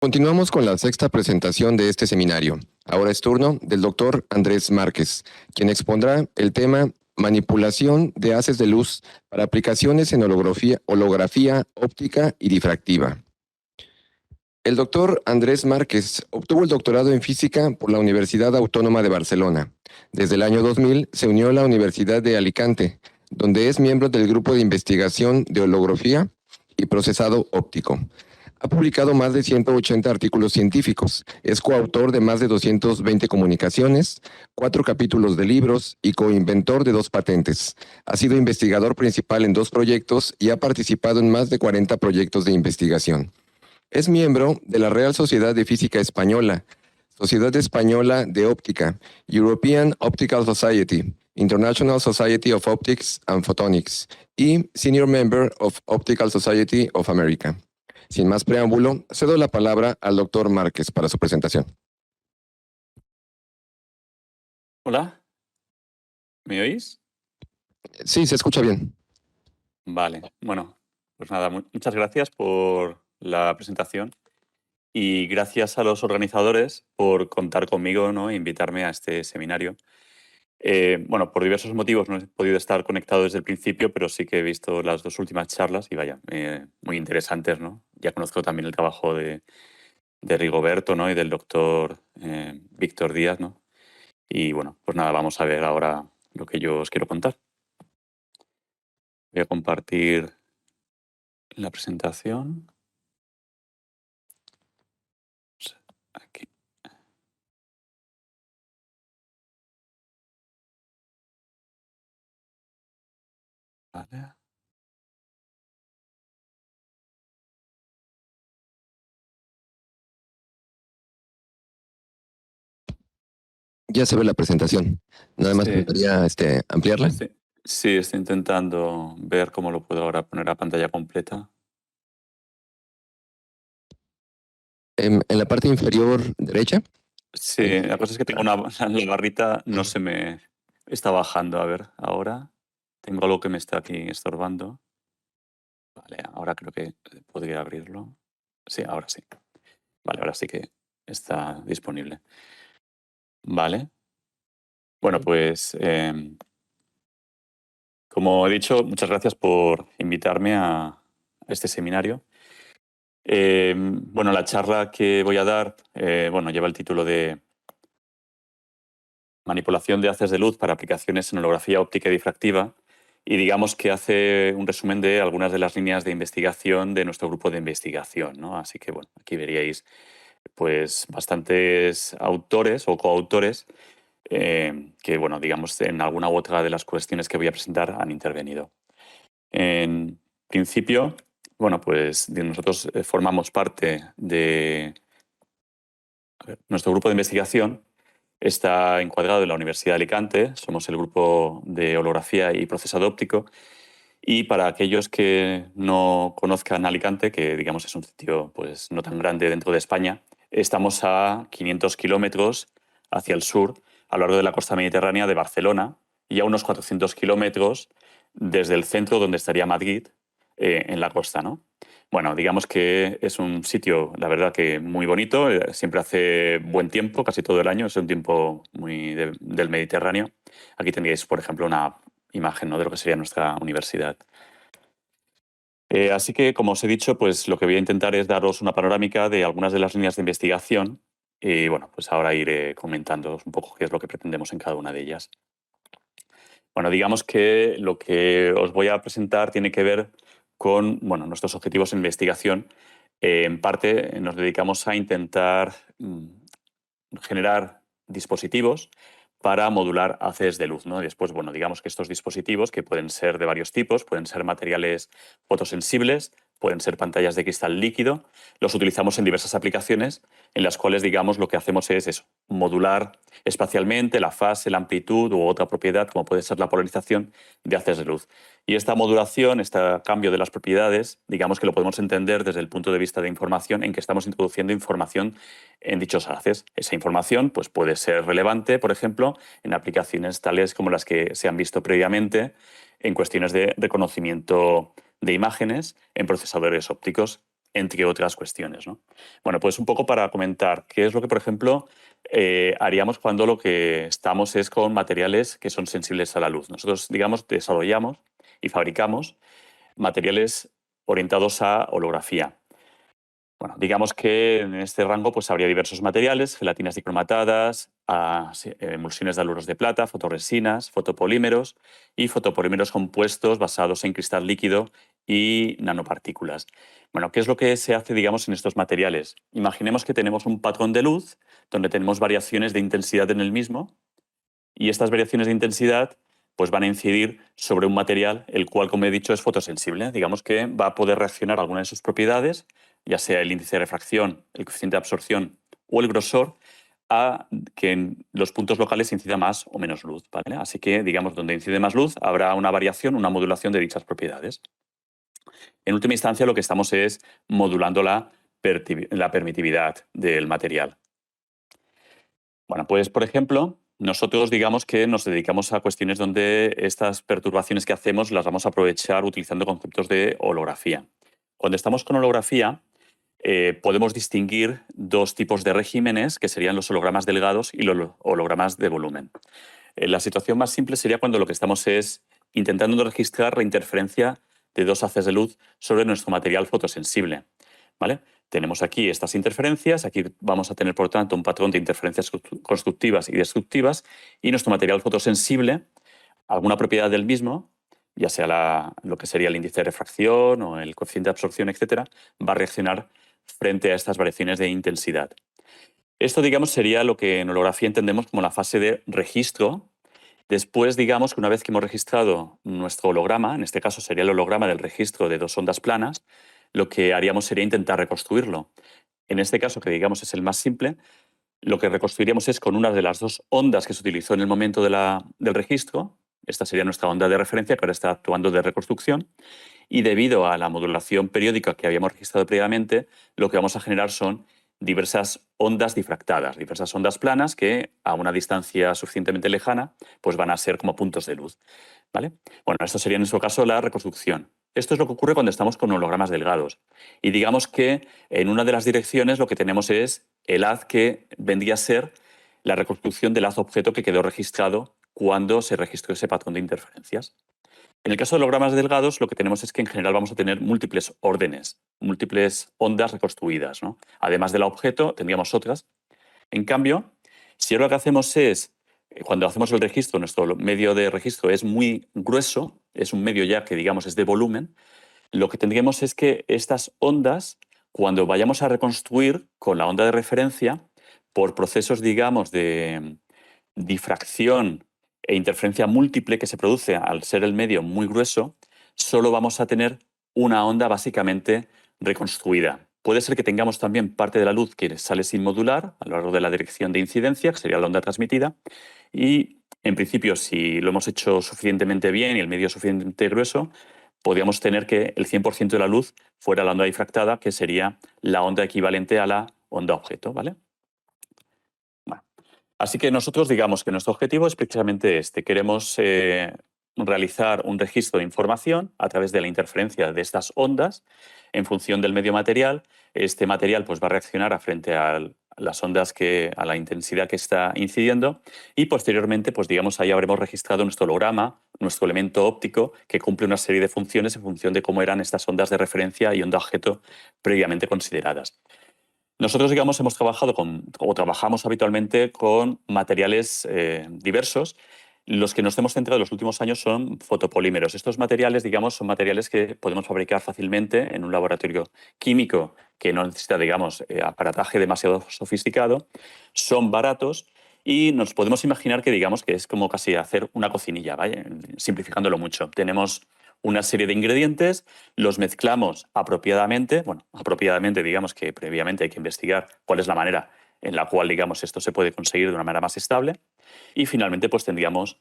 Continuamos con la sexta presentación de este seminario. Ahora es turno del doctor Andrés Márquez, quien expondrá el tema manipulación de haces de luz para aplicaciones en holografía óptica y difractiva. El doctor Andrés Márquez obtuvo el doctorado en física por la Universidad Autónoma de Barcelona. Desde el año 2000 se unió a la Universidad de Alicante, donde es miembro del grupo de investigación de holografía y procesado óptico. Ha publicado más de 180 artículos científicos, es coautor de más de 220 comunicaciones, 4 capítulos de libros y coinventor de 2 patentes. Ha sido investigador principal en 2 proyectos y ha participado en más de 40 proyectos de investigación. Es miembro de la Real Sociedad de Física Española, Sociedad Española de Óptica, European Optical Society, International Society of Optics and Photonics y Senior Member of Optical Society of America. Sin más preámbulo, cedo la palabra al doctor Márquez para su presentación. Hola, ¿me oís? Sí, se escucha bien. Vale, bueno, pues nada, muchas gracias por la presentación y gracias a los organizadores por contar conmigo, ¿no? E invitarme a este seminario. Bueno, por diversos motivos no he podido estar conectado desde el principio, pero sí que he visto las 2 últimas charlas y vaya, muy interesantes, ¿no? Ya conozco también el trabajo de Rigoberto, ¿no? Y del doctor Víctor Díaz, ¿no? Y bueno, pues nada, vamos a ver ahora lo que yo os quiero contar. Voy a compartir la presentación. Aquí. Vale. Ya se ve la presentación. Nada más Sí, faltaría ampliarla. sí, estoy intentando ver cómo lo puedo ahora poner a pantalla completa. En la parte inferior derecha. Sí, la cosa es que tengo la barrita no se me está bajando. A ver, ahora tengo algo que me está aquí estorbando. Vale, ahora creo que podría abrirlo. Sí, ahora sí. Vale, ahora sí que está disponible. Vale. Bueno, pues como he dicho, muchas gracias por invitarme a este seminario. Bueno, la charla que voy a dar bueno, lleva el título de Manipulación de haces de luz para aplicaciones en holografía óptica y difractiva, y digamos que hace un resumen de algunas de las líneas de investigación de nuestro grupo de investigación, ¿no? Así que bueno, aquí veríais pues bastantes autores o coautores que, bueno, digamos, en alguna u otra de las cuestiones que voy a presentar han intervenido. En principio, bueno, pues nosotros formamos parte de nuestro grupo de investigación. Está encuadrado en la Universidad de Alicante, somos el grupo de holografía y procesado óptico. Y para aquellos que no conozcan Alicante, que digamos es un sitio pues, no tan grande dentro de España, estamos a 500 kilómetros hacia el sur, a lo largo de la costa mediterránea de Barcelona, y a unos 400 kilómetros desde el centro donde estaría Madrid, en la costa, ¿no? Bueno, digamos que es un sitio, la verdad que muy bonito, siempre hace buen tiempo, casi todo el año, es un tiempo muy del Mediterráneo. Aquí tendríais, por ejemplo, una imagen, ¿no?, de lo que sería nuestra universidad. Así que, como os he dicho, pues lo que voy a intentar es daros una panorámica de algunas de las líneas de investigación y bueno, pues ahora iré comentándoos un poco qué es lo que pretendemos en cada una de ellas. Bueno, digamos que lo que os voy a presentar tiene que ver con, bueno, nuestros objetivos en investigación. En parte nos dedicamos a intentar generar dispositivos para modular haces de luz, ¿no? Y después, bueno, digamos que estos dispositivos, que pueden ser de varios tipos, pueden ser materiales fotosensibles, pueden ser pantallas de cristal líquido, los utilizamos en diversas aplicaciones en las cuales, digamos, lo que hacemos es eso, modular espacialmente la fase, la amplitud u otra propiedad, como puede ser la polarización de haces de luz. Y esta modulación, este cambio de las propiedades, digamos que lo podemos entender desde el punto de vista de información, en que estamos introduciendo información en dichos haces. Esa información pues, puede ser relevante, por ejemplo, en aplicaciones tales como las que se han visto previamente en cuestiones de reconocimiento de imágenes en procesadores ópticos, entre otras cuestiones, ¿no? Bueno, pues un poco para comentar qué es lo que, por ejemplo, haríamos cuando lo que estamos es con materiales que son sensibles a la luz. Nosotros, digamos, desarrollamos y fabricamos materiales orientados a holografía. Bueno, digamos que en este rango pues, habría diversos materiales, gelatinas dicromatadas, emulsiones de haluros de plata, fotoresinas, fotopolímeros y fotopolímeros compuestos basados en cristal líquido y nanopartículas. Bueno, ¿qué es lo que se hace, digamos, en estos materiales? Imaginemos que tenemos un patrón de luz donde tenemos variaciones de intensidad en el mismo y estas variaciones de intensidad pues van a incidir sobre un material el cual, como he dicho, es fotosensible. Digamos que va a poder reaccionar a alguna de sus propiedades, ya sea el índice de refracción, el coeficiente de absorción o el grosor, a que en los puntos locales incida más o menos luz, ¿vale? Así que, digamos, donde incide más luz habrá una variación, una modulación de dichas propiedades. En última instancia, lo que estamos es modulando la permitividad del material. Bueno, pues, por ejemplo, nosotros digamos que nos dedicamos a cuestiones donde estas perturbaciones que hacemos las vamos a aprovechar utilizando conceptos de holografía. Cuando estamos con holografía, podemos distinguir dos tipos de regímenes, que serían los hologramas delgados y los hologramas de volumen. La situación más simple sería cuando lo que estamos es intentando registrar la interferencia de dos haces de luz sobre nuestro material fotosensible, ¿vale? Tenemos aquí estas interferencias, aquí vamos a tener, por tanto, un patrón de interferencias constructivas y destructivas, y nuestro material fotosensible, alguna propiedad del mismo, ya sea lo que sería el índice de refracción o el coeficiente de absorción, etcétera, va a reaccionar frente a estas variaciones de intensidad. Esto, digamos, sería lo que en holografía entendemos como la fase de registro. Después, digamos que una vez que hemos registrado nuestro holograma, en este caso sería el holograma del registro de dos ondas planas, lo que haríamos sería intentar reconstruirlo. En este caso, que digamos es el más simple, lo que reconstruiríamos es con una de las dos ondas que se utilizó en el momento del registro. Esta sería nuestra onda de referencia, que ahora está actuando de reconstrucción. Y debido a la modulación periódica que habíamos registrado previamente, lo que vamos a generar son diversas ondas difractadas, diversas ondas planas que a una distancia suficientemente lejana pues van a ser como puntos de luz, ¿vale? Bueno, esto sería en nuestro caso la reconstrucción. Esto es lo que ocurre cuando estamos con hologramas delgados. Y digamos que en una de las direcciones lo que tenemos es el haz que vendría a ser la reconstrucción del haz objeto que quedó registrado cuando se registró ese patrón de interferencias. En el caso de hologramas delgados, lo que tenemos es que en general vamos a tener múltiples órdenes, múltiples ondas reconstruidas, ¿no? Además del objeto, tendríamos otras. En cambio, si ahora lo que hacemos es, cuando hacemos el registro, nuestro medio de registro es muy grueso, es un medio ya que digamos es de volumen, lo que tendríamos es que estas ondas, cuando vayamos a reconstruir con la onda de referencia, por procesos, digamos, de difracción e interferencia múltiple que se produce al ser el medio muy grueso, solo vamos a tener una onda básicamente reconstruida. Puede ser que tengamos también parte de la luz que sale sin modular a lo largo de la dirección de incidencia, que sería la onda transmitida, y en principio, si lo hemos hecho suficientemente bien y el medio es suficientemente grueso, podríamos tener que el 100% de la luz fuera la onda difractada, que sería la onda equivalente a la onda objeto, ¿vale? Bueno, así que nosotros digamos que nuestro objetivo es precisamente este. Queremos realizar un registro de información a través de la interferencia de estas ondas en función del medio material. Este material pues, va a reaccionar frente a las ondas a la intensidad que está incidiendo y posteriormente, pues digamos, ahí habremos registrado nuestro holograma, nuestro elemento óptico que cumple una serie de funciones en función de cómo eran estas ondas de referencia y onda objeto previamente consideradas. Nosotros, digamos, hemos trabajado o trabajamos habitualmente con materiales diversos. Los que nos hemos centrado en los últimos años son fotopolímeros. Estos materiales, digamos, son materiales que podemos fabricar fácilmente en un laboratorio químico que no necesita, digamos, aparataje demasiado sofisticado. Son baratos y nos podemos imaginar que, digamos, que es como casi hacer una cocinilla, ¿vale? Simplificándolo mucho. Tenemos una serie de ingredientes, los mezclamos apropiadamente. Bueno, apropiadamente, digamos que previamente hay que investigar cuál es la manera en la cual, digamos, esto se puede conseguir de una manera más estable. Y finalmente, pues tendríamos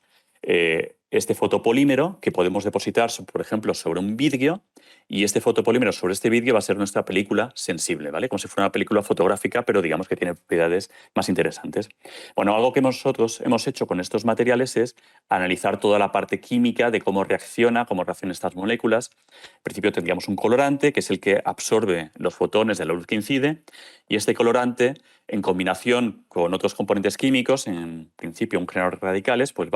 este fotopolímero que podemos depositar, por ejemplo, sobre un vidrio, y este fotopolímero sobre este vidrio va a ser nuestra película sensible, ¿vale? Como si fuera una película fotográfica, pero digamos que tiene propiedades más interesantes. Bueno, algo que nosotros hemos hecho con estos materiales es analizar toda la parte química de cómo reaccionan estas moléculas. En principio tendríamos un colorante, que es el que absorbe los fotones de la luz que incide, y este colorante, en combinación con otros componentes químicos, en principio un generador de radicales, pues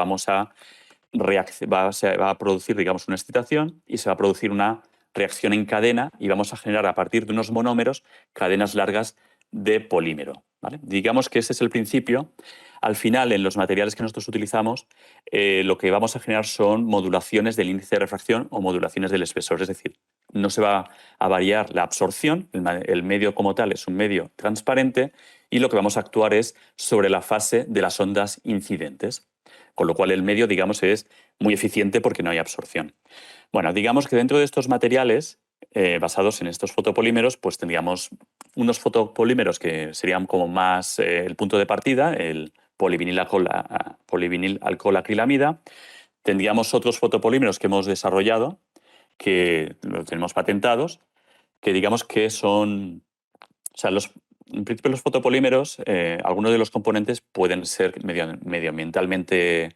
se va a producir, digamos, una excitación y se va a producir una reacción en cadena y vamos a generar a partir de unos monómeros cadenas largas de polímero, ¿vale? Digamos que ese es el principio. Al final, en los materiales que nosotros utilizamos, lo que vamos a generar son modulaciones del índice de refracción o modulaciones del espesor, es decir, no se va a variar la absorción, el medio como tal es un medio transparente y lo que vamos a actuar es sobre la fase de las ondas incidentes. Con lo cual el medio, digamos, es muy eficiente porque no hay absorción. Bueno, digamos que dentro de estos materiales, basados en estos fotopolímeros, pues tendríamos unos fotopolímeros que serían como más el punto de partida, el polivinil alcohol acrilamida. Tendríamos otros fotopolímeros que hemos desarrollado, que los tenemos patentados, que digamos que son, o sea, en principio los fotopolímeros, algunos de los componentes pueden ser medioambientalmente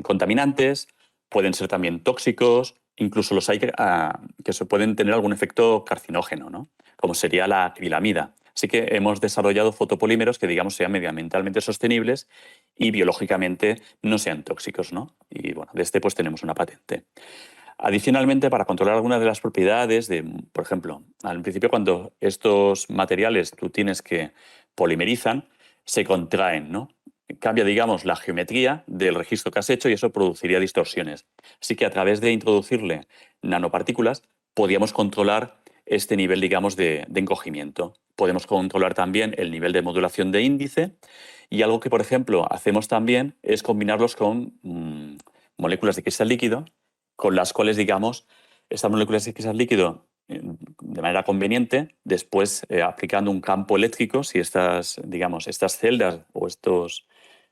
contaminantes, pueden ser también tóxicos, incluso los hay que se pueden tener algún efecto carcinógeno, ¿no? Como sería la acrilamida. Así que hemos desarrollado fotopolímeros que, digamos, sean medioambientalmente sostenibles y biológicamente no sean tóxicos, ¿no? Y bueno, de este pues tenemos una patente. Adicionalmente, para controlar algunas de las propiedades por ejemplo, al principio cuando estos materiales tú tienes que polimerizan, se contraen, ¿no? Cambia, digamos, la geometría del registro que has hecho y eso produciría distorsiones. Así que a través de introducirle nanopartículas podíamos controlar este nivel, digamos, de encogimiento. Podemos controlar también el nivel de modulación de índice y algo que, por ejemplo, hacemos también es combinarlos con moléculas de cristal líquido con las cuales, digamos, estas moléculas de cristal líquido de manera conveniente, después aplicando un campo eléctrico, si digamos, estas celdas o estos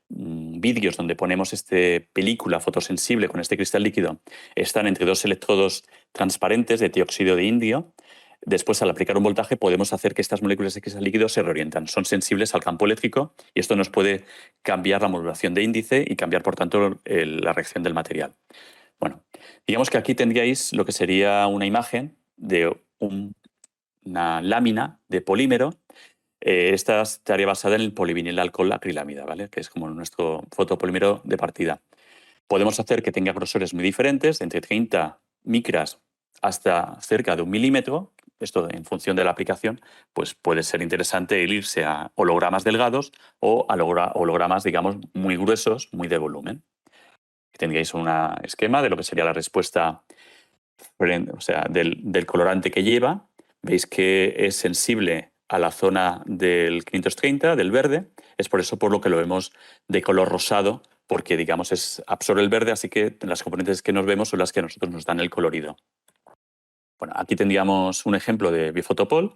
vidrios donde ponemos esta película fotosensible con este cristal líquido están entre dos electrodos transparentes de dióxido de indio. Después, al aplicar un voltaje, podemos hacer que estas moléculas de cristal líquido se reorientan. Son sensibles al campo eléctrico y esto nos puede cambiar la modulación de índice y cambiar, por tanto, la reacción del material. Bueno, digamos que aquí tendríais lo que sería una imagen de una lámina de polímero. Esta estaría basada en el polivinil alcohol acrilamida, ¿vale? Que es como nuestro fotopolímero de partida. Podemos hacer que tenga grosores muy diferentes, entre 30 micras hasta cerca de 1 milímetro. Esto, en función de la aplicación, pues puede ser interesante el irse a hologramas delgados o a hologramas, digamos, muy gruesos, muy de volumen. Tendríais un esquema de lo que sería la respuesta, o sea, del colorante que lleva. Veis que es sensible a la zona del 530, del verde. Es por eso por lo que lo vemos de color rosado, porque, digamos, absorbe el verde, así que las componentes que nos vemos son las que a nosotros nos dan el colorido. Bueno, aquí tendríamos un ejemplo de bifotopol,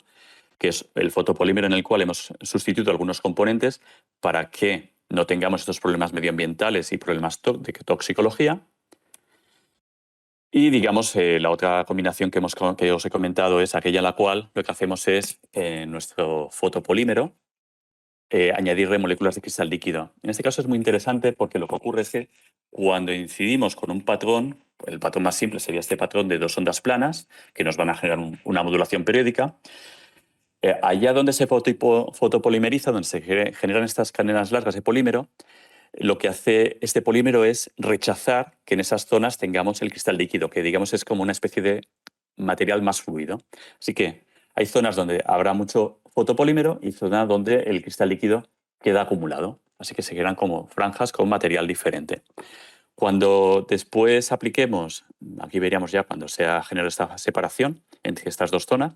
que es el fotopolímero en el cual hemos sustituido algunos componentes para que no tengamos estos problemas medioambientales y problemas de toxicología. Y, digamos, la otra combinación que os he comentado es aquella en la cual lo que hacemos es, nuestro fotopolímero, añadirle moléculas de cristal líquido. En este caso es muy interesante porque lo que ocurre es que cuando incidimos con un patrón, el patrón más simple sería este patrón de dos ondas planas que nos van a generar una modulación periódica. Allá donde se fotopolimeriza, donde se generan estas cadenas largas de polímero, lo que hace este polímero es rechazar que en esas zonas tengamos el cristal líquido, que, digamos, es como una especie de material más fluido. Así que hay zonas donde habrá mucho fotopolímero y zonas donde el cristal líquido queda acumulado. Así que se quedan como franjas con material diferente. Cuando después apliquemos, aquí veríamos ya cuando se ha generado esta separación entre estas dos zonas,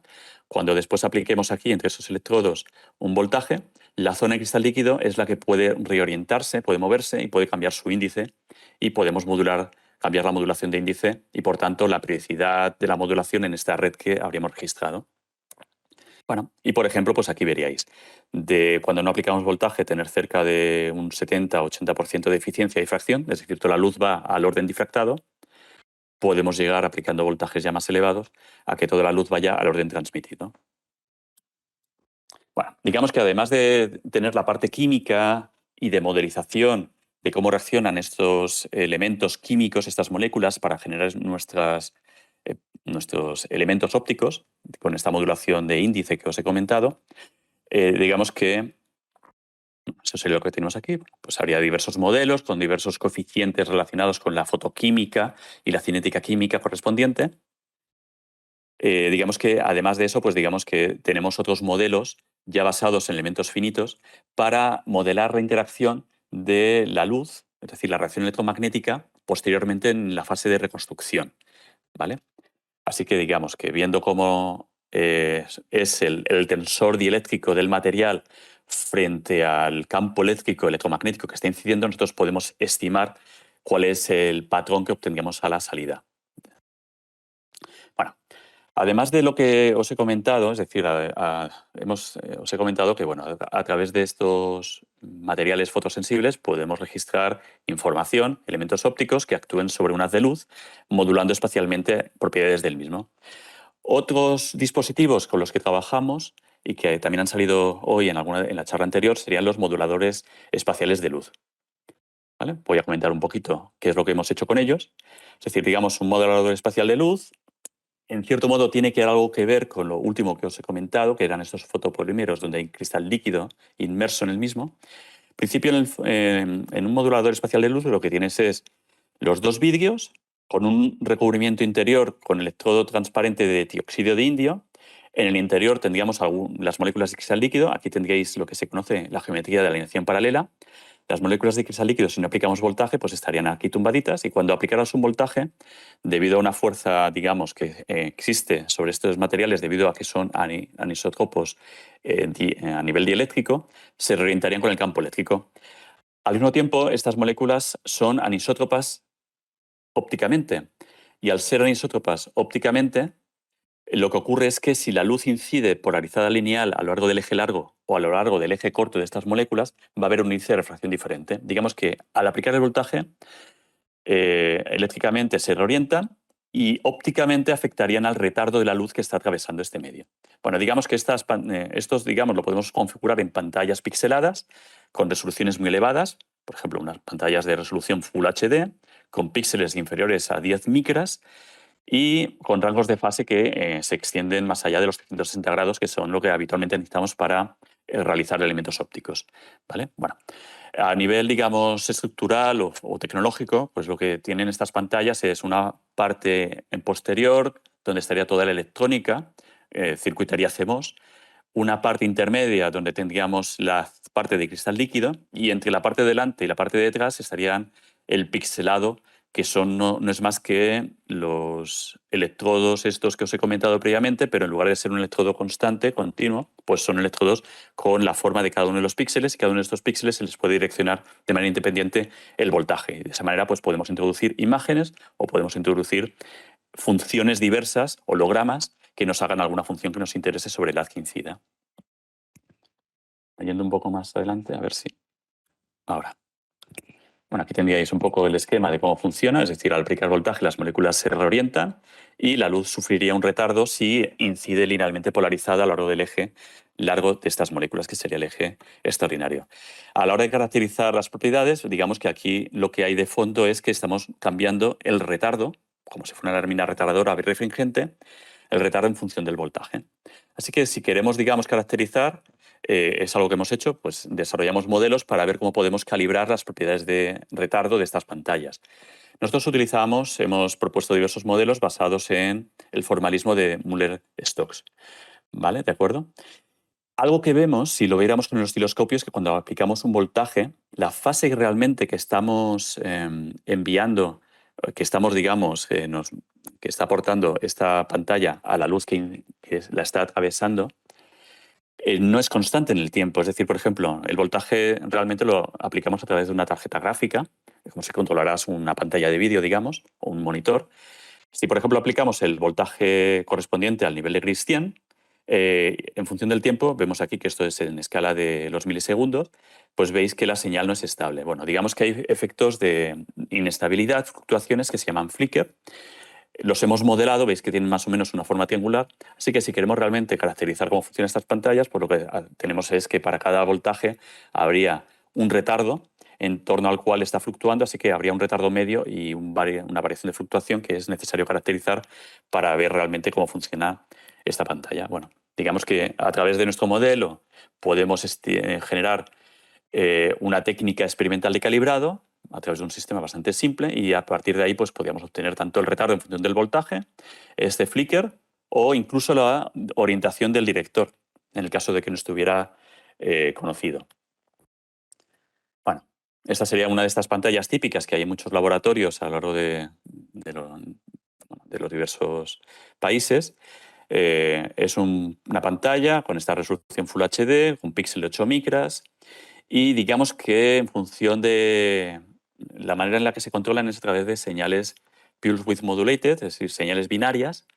cuando después apliquemos aquí entre esos electrodos un voltaje, la zona de cristal líquido es la que puede reorientarse, puede moverse y puede cambiar su índice y podemos cambiar la modulación de índice y, por tanto, la periodicidad de la modulación en esta red que habríamos registrado. Bueno, y por ejemplo, pues aquí veríais, de cuando no aplicamos voltaje, tener cerca de un 70-80% de eficiencia de difracción, es decir, toda la luz va al orden difractado, podemos llegar, aplicando voltajes ya más elevados, a que toda la luz vaya al orden transmitido. Bueno, digamos que además de tener la parte química y de modelización de cómo reaccionan estos elementos químicos, estas moléculas, para generar nuestros elementos ópticos, con esta modulación de índice que os he comentado, digamos que eso sería lo que tenemos aquí. Pues habría diversos modelos con diversos coeficientes relacionados con la fotoquímica y la cinética química correspondiente. Digamos que además de eso, pues digamos que tenemos otros modelos ya basados en elementos finitos para modelar la interacción de la luz, es decir, la reacción electromagnética, posteriormente en la fase de reconstrucción, ¿vale? Así que digamos que viendo cómo es el tensor dieléctrico del material frente al campo eléctrico electromagnético que está incidiendo, nosotros podemos estimar cuál es el patrón que obtendríamos a la salida. Bueno, además de lo que os he comentado, es decir, os he comentado que bueno, a través de estos materiales fotosensibles podemos registrar información, elementos ópticos que actúen sobre un haz de luz, modulando espacialmente propiedades del mismo. Otros dispositivos con los que trabajamos y que también han salido hoy en la charla anterior serían los moduladores espaciales de luz. ¿Vale? Voy a comentar un poquito qué es lo que hemos hecho con ellos. Es decir, digamos, un modulador espacial de luz, en cierto modo, tiene que algo que ver con lo último que os he comentado, que eran estos fotopolímeros donde hay cristal líquido inmerso en el mismo. En principio, en un modulador espacial de luz lo que tienes es los dos vidrios con un recubrimiento interior con electrodo transparente de dióxido de indio. En el interior tendríamos las moléculas de cristal líquido. Aquí tendríais lo que se conoce la geometría de alineación paralela. Las moléculas de cristal líquido, si no aplicamos voltaje, pues estarían aquí tumbaditas, y cuando aplicaras un voltaje, debido a una fuerza, digamos, que existe sobre estos materiales, debido a que son anisótropos a nivel dieléctrico, se reorientarían con el campo eléctrico. Al mismo tiempo, estas moléculas son anisótropas ópticamente, y al ser anisótropas ópticamente, lo que ocurre es que si la luz incide polarizada lineal a lo largo del eje largo o a lo largo del eje corto de estas moléculas, va a haber un índice de refracción diferente. Digamos que al aplicar el voltaje, eléctricamente se reorientan y ópticamente afectarían al retardo de la luz que está atravesando este medio. Bueno, digamos que estos digamos, lo podemos configurar en pantallas pixeladas con resoluciones muy elevadas, por ejemplo, unas pantallas de resolución Full HD, con píxeles inferiores a 10 micras, y con rangos de fase que se extienden más allá de los 360 grados, que son lo que habitualmente necesitamos para realizar elementos ópticos, ¿vale? Bueno, a nivel, digamos, estructural o tecnológico, pues lo que tienen estas pantallas es una parte en posterior, donde estaría toda la electrónica, circuitería CMOS, una parte intermedia donde tendríamos la parte de cristal líquido, y entre la parte de delante y la parte de detrás estarían el pixelado, que no es más que los electrodos estos que os he comentado previamente, pero en lugar de ser un electrodo constante, continuo, pues son electrodos con la forma de cada uno de los píxeles, y cada uno de estos píxeles se les puede direccionar de manera independiente el voltaje. De esa manera pues podemos introducir imágenes o podemos introducir funciones diversas, hologramas, que nos hagan alguna función que nos interese sobre el haz que incida. Yendo un poco más adelante, a ver si... Ahora. Bueno, aquí tendríais un poco el esquema de cómo funciona, es decir, al aplicar voltaje las moléculas se reorientan y la luz sufriría un retardo si incide linealmente polarizada a lo largo del eje largo de estas moléculas, que sería el eje extraordinario. A la hora de caracterizar las propiedades, digamos que aquí lo que hay de fondo es que estamos cambiando el retardo, como si fuera una lámina retardadora birrefringente, el retardo en función del voltaje. Así que si queremos, digamos, caracterizar, es algo que hemos hecho, pues desarrollamos modelos para ver cómo podemos calibrar las propiedades de retardo de estas pantallas. Nosotros hemos propuesto diversos modelos basados en el formalismo de Müller-Stokes. ¿Vale? ¿De acuerdo? Algo que vemos, si lo viéramos con el osciloscopio, es que cuando aplicamos un voltaje, la fase realmente que estamos enviando, que estamos, digamos, que está aportando esta pantalla a la luz que la está atravesando, no es constante en el tiempo. Es decir, por ejemplo, el voltaje realmente lo aplicamos a través de una tarjeta gráfica, como si controlaras una pantalla de vídeo, digamos, o un monitor. Si, por ejemplo, aplicamos el voltaje correspondiente al nivel de gris 100, En función del tiempo, vemos aquí que esto es en escala de los milisegundos, pues veis que la señal no es estable. Bueno, digamos que hay efectos de inestabilidad, fluctuaciones que se llaman flicker. Los hemos modelado, veis que tienen más o menos una forma triangular, así que si queremos realmente caracterizar cómo funcionan estas pantallas, pues lo que tenemos es que para cada voltaje habría un retardo en torno al cual está fluctuando, así que habría un retardo medio y una variación de fluctuación que es necesario caracterizar para ver realmente cómo funciona esta pantalla. Bueno, digamos que a través de nuestro modelo podemos generar una técnica experimental de calibrado a través de un sistema bastante simple y a partir de ahí pues podríamos obtener tanto el retardo en función del voltaje, este flicker o incluso la orientación del director en el caso de que no estuviera conocido. Bueno, esta sería una de estas pantallas típicas que hay en muchos laboratorios a lo largo de los diversos países. Es una pantalla con esta resolución Full HD, un píxel de 8 micras y digamos que en función de la manera en la que se controlan es a través de señales pulse width modulated, es decir, señales binarias.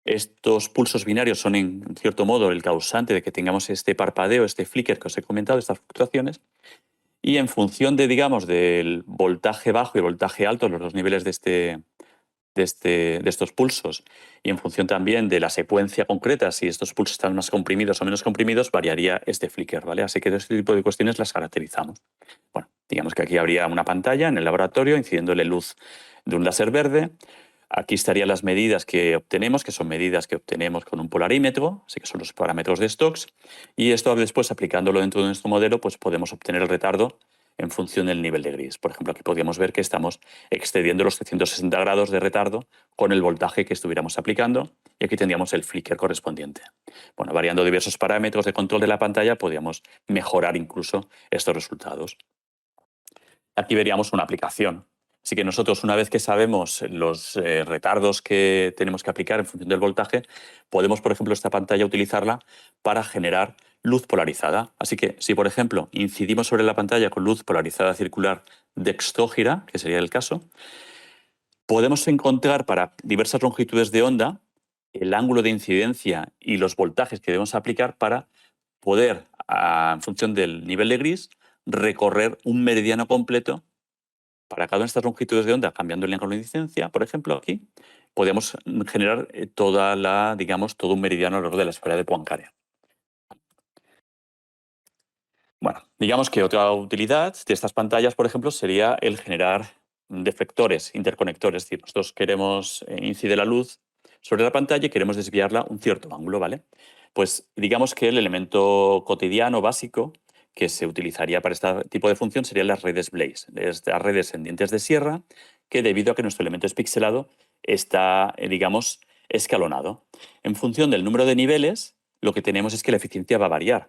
Estos pulsos binarios son en cierto modo el causante de que tengamos este parpadeo, este flicker que os he comentado, estas fluctuaciones. Y en función de, digamos, del voltaje bajo y voltaje alto, los dos niveles de estos pulsos, y en función también de la secuencia concreta, si estos pulsos están más comprimidos o menos comprimidos, variaría este flicker, ¿vale? Así que este tipo de cuestiones las caracterizamos. Bueno, digamos que aquí habría una pantalla en el laboratorio incidiéndole luz de un láser verde. Aquí estarían las medidas que obtenemos, que son medidas que obtenemos con un polarímetro, así que son los parámetros de Stokes, y esto después aplicándolo dentro de nuestro modelo, pues podemos obtener el retardo en función del nivel de gris. Por ejemplo, aquí podríamos ver que estamos excediendo los 360 grados de retardo con el voltaje que estuviéramos aplicando y aquí tendríamos el flicker correspondiente. Bueno, variando diversos parámetros de control de la pantalla, podríamos mejorar incluso estos resultados. Aquí veríamos una aplicación. Así que nosotros, una vez que sabemos los retardos que tenemos que aplicar en función del voltaje, podemos, por ejemplo, esta pantalla utilizarla para generar luz polarizada. Así que si, por ejemplo, incidimos sobre la pantalla con luz polarizada circular dextrógira, que sería el caso, podemos encontrar para diversas longitudes de onda el ángulo de incidencia y los voltajes que debemos aplicar para poder, en función del nivel de gris, recorrer un meridiano completo para cada una de estas longitudes de onda, cambiando el ángulo de incidencia, por ejemplo, aquí, podemos generar todo un meridiano a lo largo de la esfera de Poincaré. Bueno, digamos que otra utilidad de estas pantallas, por ejemplo, sería el generar deflectores, interconectores. Es decir, nosotros queremos incide la luz sobre la pantalla y queremos desviarla un cierto ángulo, ¿vale? Pues digamos que el elemento cotidiano básico que se utilizaría para este tipo de función serían las redes Blaze, las redes en dientes de sierra, que debido a que nuestro elemento es pixelado, está, digamos, escalonado. En función del número de niveles, lo que tenemos es que la eficiencia va a variar.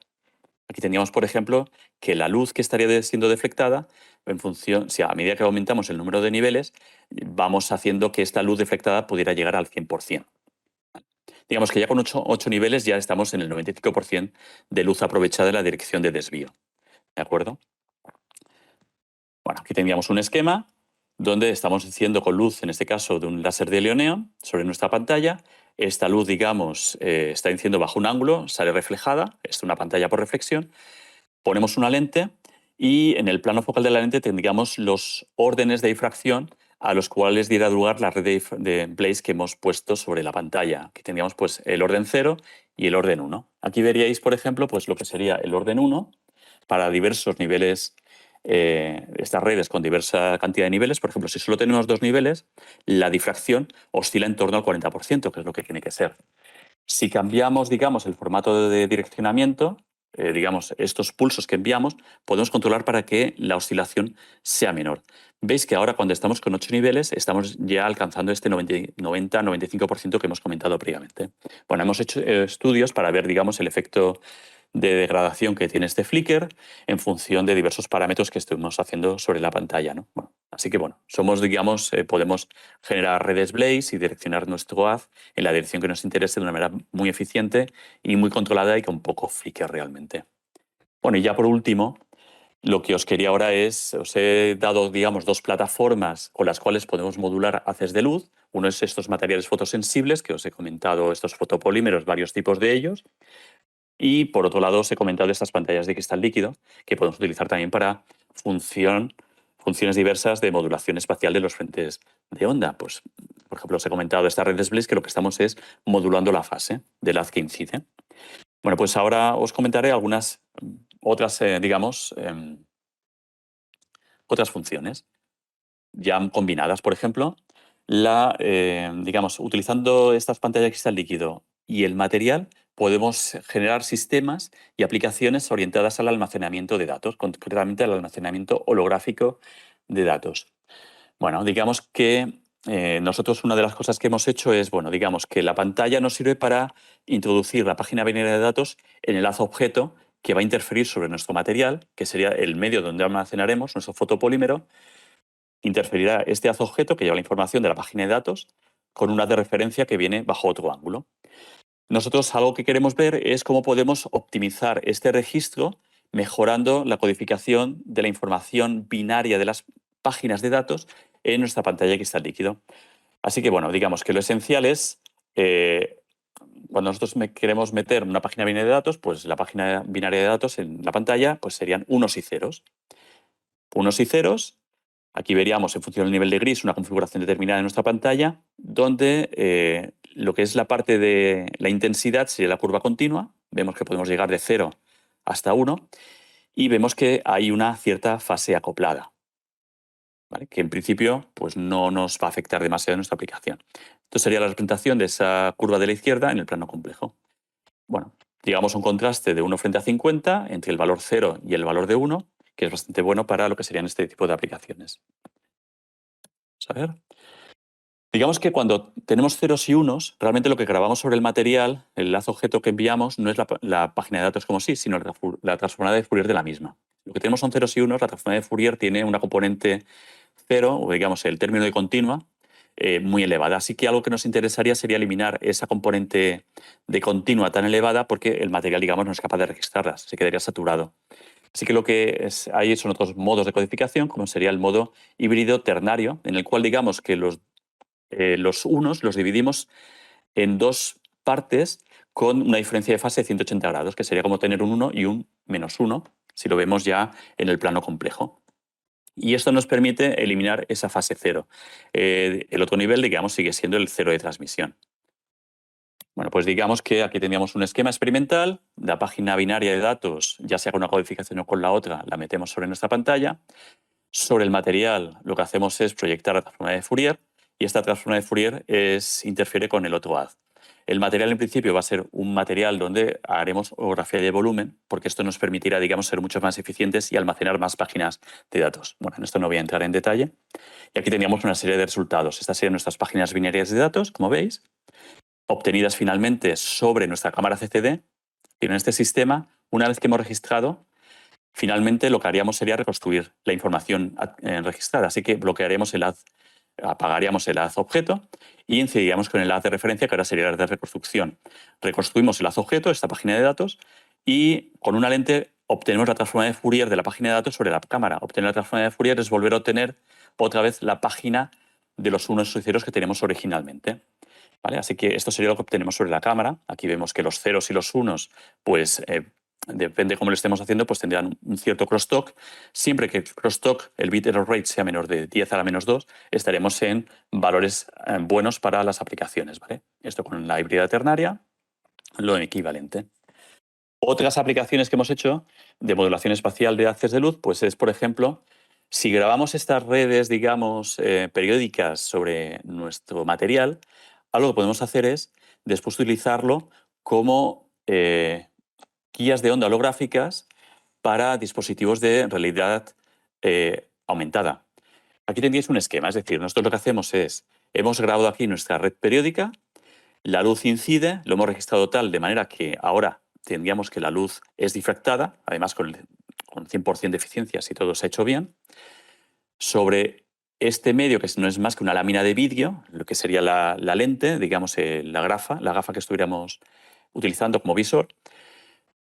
Aquí tendríamos, por ejemplo, que la luz que estaría siendo deflectada, en función, si a medida que aumentamos el número de niveles, vamos haciendo que esta luz deflectada pudiera llegar al 100%. Digamos que ya con 8 niveles ya estamos en el 95% de luz aprovechada en la dirección de desvío. ¿De acuerdo? Bueno, aquí tendríamos un esquema donde estamos haciendo con luz, en este caso de un láser de helio-neón, sobre nuestra pantalla. Esta luz, digamos, está incidiendo bajo un ángulo, sale reflejada, es una pantalla por reflexión. Ponemos una lente y en el plano focal de la lente tendríamos los órdenes de difracción a los cuales diera lugar la red de Blaze que hemos puesto sobre la pantalla. Aquí tendríamos pues, el orden 0 y el orden 1. Aquí veríais, por ejemplo, pues, lo que sería el orden 1 para diversos niveles, estas redes con diversa cantidad de niveles. Por ejemplo, si solo tenemos 2 niveles, la difracción oscila en torno al 40%, que es lo que tiene que ser. Si cambiamos, digamos, el formato de direccionamiento, digamos, estos pulsos que enviamos, podemos controlar para que la oscilación sea menor. Veis que ahora cuando estamos con 8 niveles estamos ya alcanzando este 90-95% que hemos comentado previamente. Bueno, hemos hecho estudios para ver, digamos, el efecto de degradación que tiene este flicker en función de diversos parámetros que estuvimos haciendo sobre la pantalla, ¿no? Bueno, así que bueno, somos, digamos, podemos generar redes Blaze y direccionar nuestro haz en la dirección que nos interese de una manera muy eficiente y muy controlada y con poco flicker realmente. Bueno, y ya por último, lo que os quería ahora es, os he dado, digamos, 2 plataformas con las cuales podemos modular haces de luz. Uno es estos materiales fotosensibles, que os he comentado, estos fotopolímeros, varios tipos de ellos. Y por otro lado, os he comentado estas pantallas de cristal líquido, que podemos utilizar también para funciones diversas de modulación espacial de los frentes de onda. Pues, por ejemplo, os he comentado esta red Splice, que lo que estamos es modulando la fase del haz que incide. Bueno, pues ahora os comentaré algunas otras, otras funciones ya combinadas. Por ejemplo, utilizando estas pantallas de cristal líquido y el material, podemos generar sistemas y aplicaciones orientadas al almacenamiento de datos, concretamente al almacenamiento holográfico de datos. Bueno, digamos que nosotros una de las cosas que hemos hecho es, bueno, digamos que la pantalla nos sirve para introducir la página binaria de datos en el haz objeto que va a interferir sobre nuestro material, que sería el medio donde almacenaremos nuestro fotopolímero. Interferirá este haz objeto que lleva la información de la página de datos con un haz de referencia que viene bajo otro ángulo. Nosotros algo que queremos ver es cómo podemos optimizar este registro mejorando la codificación de la información binaria de las páginas de datos en nuestra pantalla de cristal líquido. Así que, bueno, digamos que lo esencial es, cuando nosotros queremos meter una página binaria de datos, pues la página binaria de datos en la pantalla pues serían unos y ceros. Unos y ceros. Aquí veríamos, en función del nivel de gris, una configuración determinada en nuestra pantalla, donde lo que es la parte de la intensidad sería la curva continua. Vemos que podemos llegar de 0 hasta 1 y vemos que hay una cierta fase acoplada, ¿vale? Que en principio pues no nos va a afectar demasiado en nuestra aplicación. Esto sería la representación de esa curva de la izquierda en el plano complejo. Bueno, llegamos a un contraste de 1 frente a 50 entre el valor 0 y el valor de 1, que es bastante bueno para lo que serían este tipo de aplicaciones. Vamos a ver. Digamos que cuando tenemos ceros y unos, realmente lo que grabamos sobre el material, el enlace objeto que enviamos, no es la página de datos como sí, sino la transformada de Fourier de la misma. Lo que tenemos son ceros y unos, la transformada de Fourier tiene una componente cero, o digamos el término de continua, muy elevada. Así que algo que nos interesaría sería eliminar esa componente de continua tan elevada porque el material, digamos, no es capaz de registrarlas, se quedaría saturado. Así que lo que hay son otros modos de codificación, como sería el modo híbrido ternario, en el cual digamos que los unos los dividimos en dos partes con una diferencia de fase de 180 grados, que sería como tener un 1 y un -1, si lo vemos ya en el plano complejo. Y esto nos permite eliminar esa fase cero. El otro nivel, digamos, sigue siendo el cero de transmisión. Bueno, pues digamos que aquí teníamos un esquema experimental, la página binaria de datos, ya sea con una codificación o con la otra, la metemos sobre nuestra pantalla. Sobre el material lo que hacemos es proyectar la transformada de Fourier y esta transformada de Fourier interfiere con el otro haz. El material en principio va a ser un material donde haremos holografía de volumen porque esto nos permitirá, digamos, ser mucho más eficientes y almacenar más páginas de datos. Bueno, en esto no voy a entrar en detalle. Y aquí teníamos una serie de resultados. Estas serían nuestras páginas binarias de datos, como veis, obtenidas finalmente sobre nuestra cámara CCD. Y en este sistema, una vez que hemos registrado, finalmente lo que haríamos sería reconstruir la información registrada. Así que bloquearíamos el haz, apagaríamos el haz objeto y incidiríamos con el haz de referencia, que ahora sería el haz de reconstrucción. Reconstruimos el haz objeto, esta página de datos, y con una lente obtenemos la transformada de Fourier de la página de datos sobre la cámara. Obtener la transformada de Fourier es volver a obtener otra vez la página de los unos y ceros que tenemos originalmente. ¿Vale? Así que esto sería lo que obtenemos sobre la cámara. Aquí vemos que los ceros y los unos, pues depende de cómo lo estemos haciendo, pues tendrán un cierto crosstalk. Siempre que el crosstalk, el bit error rate, sea menor de 10 a la -2, estaremos en valores buenos para las aplicaciones, ¿vale? Esto con la híbrida ternaria, lo equivalente. Otras aplicaciones que hemos hecho de modulación espacial de haces de luz, pues es, por ejemplo, si grabamos estas redes, digamos, periódicas sobre nuestro material, algo que podemos hacer es después utilizarlo como guías de onda holográficas para dispositivos de realidad aumentada. Aquí tendríais un esquema, es decir, nosotros lo que hacemos es, hemos grabado aquí nuestra red periódica, la luz incide, lo hemos registrado tal de manera que ahora tendríamos que la luz es difractada, además con 100% de eficiencia si todo se ha hecho bien, sobre este medio que no es más que una lámina de vidrio, lo que sería la lente, digamos la gafa que estuviéramos utilizando como visor,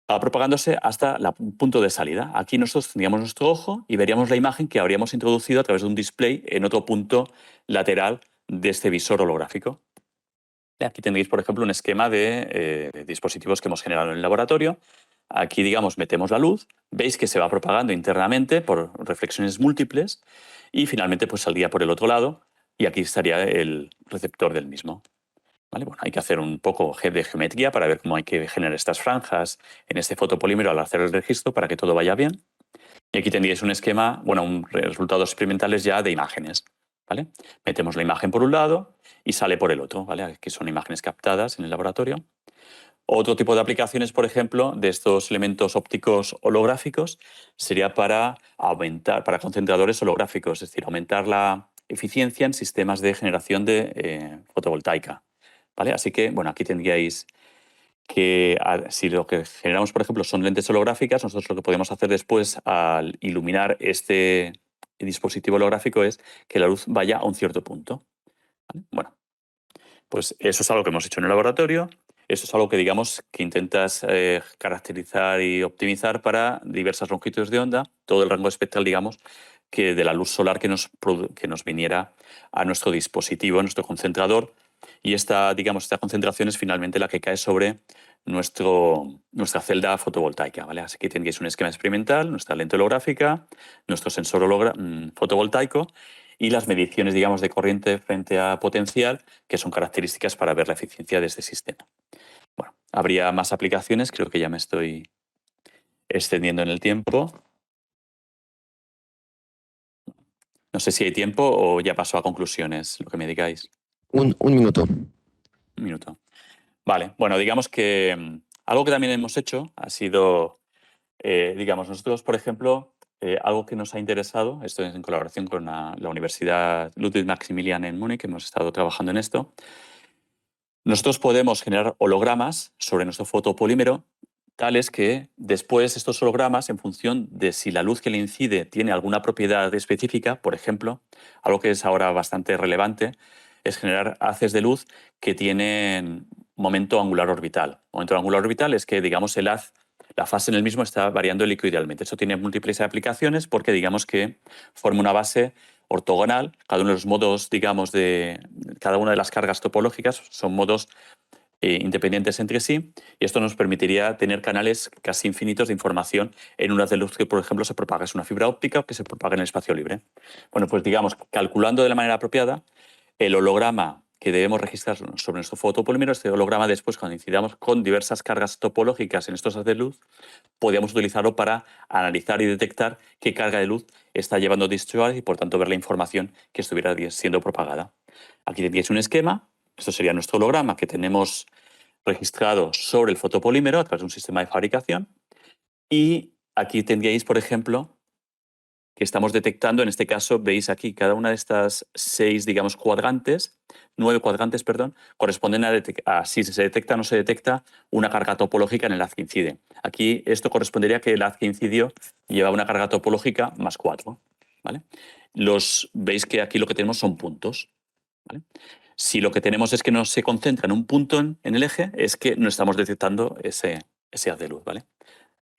propagándose hasta el punto de salida. Aquí nosotros tendríamos nuestro ojo y veríamos la imagen que habríamos introducido a través de un display en otro punto lateral de este visor holográfico. Aquí tendréis, por ejemplo, un esquema de dispositivos que hemos generado en el laboratorio. Aquí, digamos, metemos la luz, veis que se va propagando internamente por reflexiones múltiples y finalmente pues saldría por el otro lado y aquí estaría el receptor del mismo. ¿Vale? Bueno, hay que hacer un poco de geometría para ver cómo hay que generar estas franjas en este fotopolímero al hacer el registro para que todo vaya bien. Y aquí tendríais un esquema, bueno, un resultados experimentales ya de imágenes. ¿Vale? Metemos la imagen por un lado y sale por el otro. ¿Vale? Aquí son imágenes captadas en el laboratorio. Otro tipo de aplicaciones, por ejemplo, de estos elementos ópticos holográficos sería para aumentar, para concentradores holográficos, es decir, aumentar la eficiencia en sistemas de generación de fotovoltaica. ¿Vale? Así que, bueno, aquí tendríais que, si lo que generamos, por ejemplo, son lentes holográficas, nosotros lo que podemos hacer después al iluminar este dispositivo holográfico es que la luz vaya a un cierto punto. ¿Vale? Bueno, pues eso es algo que hemos hecho en el laboratorio. Eso es algo que, digamos, que intentas caracterizar y optimizar para diversas longitudes de onda, todo el rango espectral, digamos, que de la luz solar que nos viniera a nuestro dispositivo, a nuestro concentrador. Y esta concentración es finalmente la que cae sobre nuestra celda fotovoltaica. ¿Vale? Así que tendréis un esquema experimental, nuestra lente holográfica, nuestro sensor fotovoltaico y las mediciones, digamos, de corriente frente a potencial, que son características para ver la eficiencia de este sistema. Bueno, habría más aplicaciones, creo que ya me estoy extendiendo en el tiempo. No sé si hay tiempo o ya paso a conclusiones, lo que me digáis. Un minuto. Un minuto. Vale, bueno, digamos que algo que también hemos hecho ha sido, digamos, nosotros, por ejemplo, algo que nos ha interesado, esto es en colaboración con la Universidad Ludwig Maximilian en Múnich, hemos estado trabajando en esto. Nosotros podemos generar hologramas sobre nuestro fotopolímero tales que después estos hologramas, en función de si la luz que le incide tiene alguna propiedad específica, por ejemplo, algo que es ahora bastante relevante, es generar haces de luz que tienen momento angular orbital. Momento angular orbital es que, digamos, el haz, la fase en el mismo está variando helicoidalmente. Eso tiene múltiples aplicaciones porque, digamos, que forma una base ortogonal. Cada uno de los modos, digamos, de cada una de las cargas topológicas son modos independientes entre sí, y esto nos permitiría tener canales casi infinitos de información en un haz de luz que, por ejemplo, se propaga es una fibra óptica o que se propaga en el espacio libre. Bueno, pues digamos, calculando de la manera apropiada, el holograma que debemos registrar sobre nuestro fotopolímero, este holograma después, cuando incidamos con diversas cargas topológicas en estos haz de luz, podíamos utilizarlo para analizar y detectar qué carga de luz está llevando distribuida y, por tanto, ver la información que estuviera siendo propagada. Aquí tendríais un esquema. Esto sería nuestro holograma que tenemos registrado sobre el fotopolímero a través de un sistema de fabricación. Y aquí tendríais, por ejemplo, que estamos detectando, en este caso, veis aquí cada una de estas 9 cuadrantes, perdón, corresponden a si se detecta o no se detecta una carga topológica en el haz que incide. Aquí esto correspondería a que el haz que incidió lleva una carga topológica más 4. ¿Vale? Veis que aquí lo que tenemos son puntos. ¿Vale? Si lo que tenemos es que no se concentra en un punto en el eje, es que no estamos detectando ese haz de luz. ¿Vale?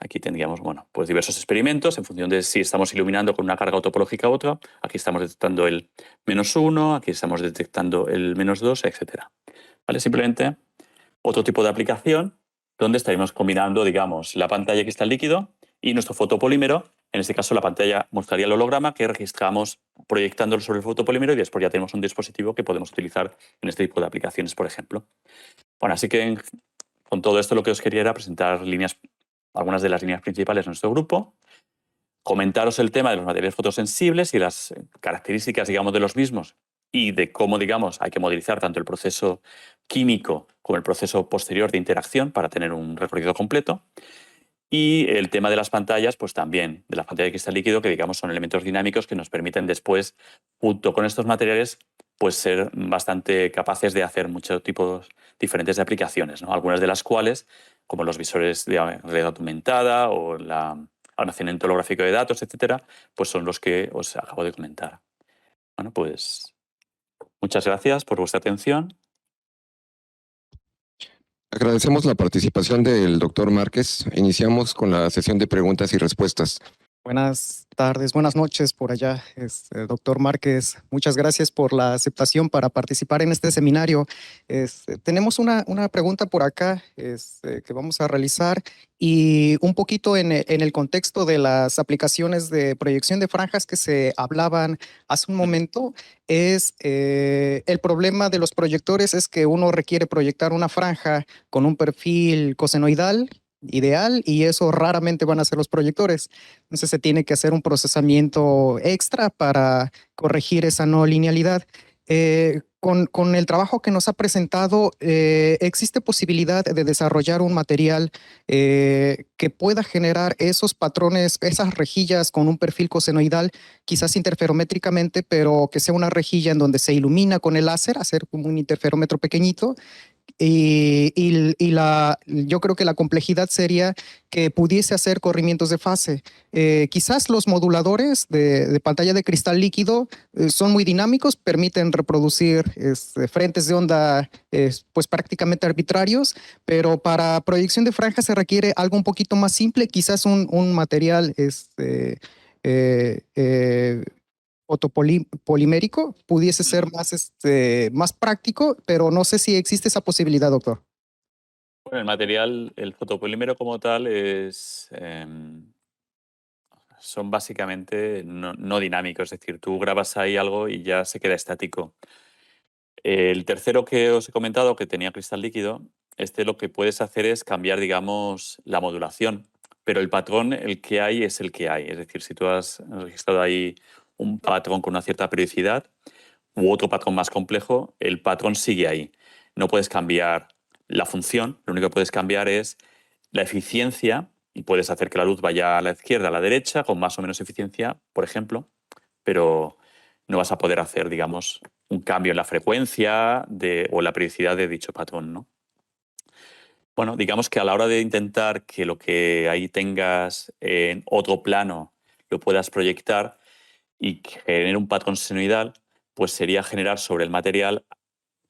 Aquí tendríamos, bueno, pues diversos experimentos en función de si estamos iluminando con una carga topológica u otra. Aquí estamos detectando el -1, aquí estamos detectando el -2, etc. ¿Vale? Simplemente otro tipo de aplicación donde estaríamos combinando, digamos, la pantalla que está en líquido y nuestro fotopolímero. En este caso, la pantalla mostraría el holograma que registramos proyectándolo sobre el fotopolímero y después ya tenemos un dispositivo que podemos utilizar en este tipo de aplicaciones, por ejemplo. Bueno, así que con todo esto lo que os quería era presentar algunas de las líneas principales de nuestro grupo, comentaros el tema de los materiales fotosensibles y las características, digamos, de los mismos y de cómo, digamos, hay que modelizar tanto el proceso químico como el proceso posterior de interacción para tener un recorrido completo. Y el tema de las pantallas, pues también, de la pantalla de cristal líquido, que digamos son elementos dinámicos que nos permiten después, junto con estos materiales, pues ser bastante capaces de hacer muchos tipos diferentes de aplicaciones, ¿no? Algunas de las cuales, como los visores de realidad aumentada o el almacenamiento holográfico de datos, etcétera, pues son los que os acabo de comentar. Bueno, pues muchas gracias por vuestra atención. Agradecemos la participación del doctor Márquez. Iniciamos con la sesión de preguntas y respuestas. Buenas tardes, buenas noches por allá, doctor Márquez. Muchas gracias por la aceptación para participar en este seminario. Tenemos una pregunta por acá que vamos a realizar y un poquito en el contexto de las aplicaciones de proyección de franjas que se hablaban hace un momento. El problema de los proyectores es que uno requiere proyectar una franja con un perfil cosenoidal ideal y eso raramente van a ser los proyectores. Entonces se tiene que hacer un procesamiento extra para corregir esa no linealidad. Con el trabajo que nos ha presentado, ¿existe posibilidad de desarrollar un material que pueda generar esos patrones, esas rejillas con un perfil cosenoidal, quizás interferométricamente, pero que sea una rejilla en donde se ilumina con el láser, hacer como un interferómetro pequeñito? Yo creo que la complejidad sería que pudiese hacer corrimientos de fase. Quizás los moduladores de pantalla de cristal líquido son muy dinámicos, permiten reproducir frentes de onda pues prácticamente arbitrarios, pero para proyección de franjas se requiere algo un poquito más simple, quizás un material eh, eh, fotopolimérico pudiese ser más práctico, pero no sé si existe esa posibilidad, doctor. Bueno, el material, el fotopolímero como tal son básicamente no dinámicos, es decir, tú grabas ahí algo y ya se queda estático. El tercero que os he comentado, que tenía cristal líquido, lo que puedes hacer es cambiar, digamos, la modulación, pero el patrón, el que hay, es el que hay. Es decir, si tú has registrado ahí un patrón con una cierta periodicidad u otro patrón más complejo, el patrón sigue ahí. No puedes cambiar la función, lo único que puedes cambiar es la eficiencia y puedes hacer que la luz vaya a la izquierda, a la derecha, con más o menos eficiencia, por ejemplo, pero no vas a poder hacer, digamos, un cambio en la frecuencia o la periodicidad de dicho patrón, ¿no? Bueno, digamos que a la hora de intentar que lo que ahí tengas en otro plano lo puedas proyectar y que genere un patrón senoidal, pues sería generar sobre el material,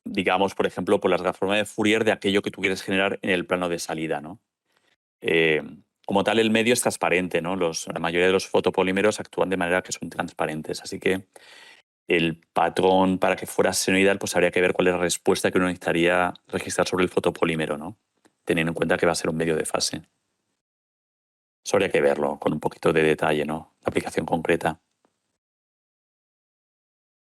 digamos, por ejemplo, por la transforma de Fourier de aquello que tú quieres generar en el plano de salida, ¿no? Eh, Como tal, el medio es transparente, ¿no? La mayoría de los fotopolímeros actúan de manera que son transparentes, así que el patrón para que fuera senoidal, pues habría que ver cuál es la respuesta que uno necesitaría registrar sobre el fotopolímero, ¿no? Teniendo en cuenta que va a ser un medio de fase. Eso habría que verlo con un poquito de detalle, ¿no? La aplicación concreta.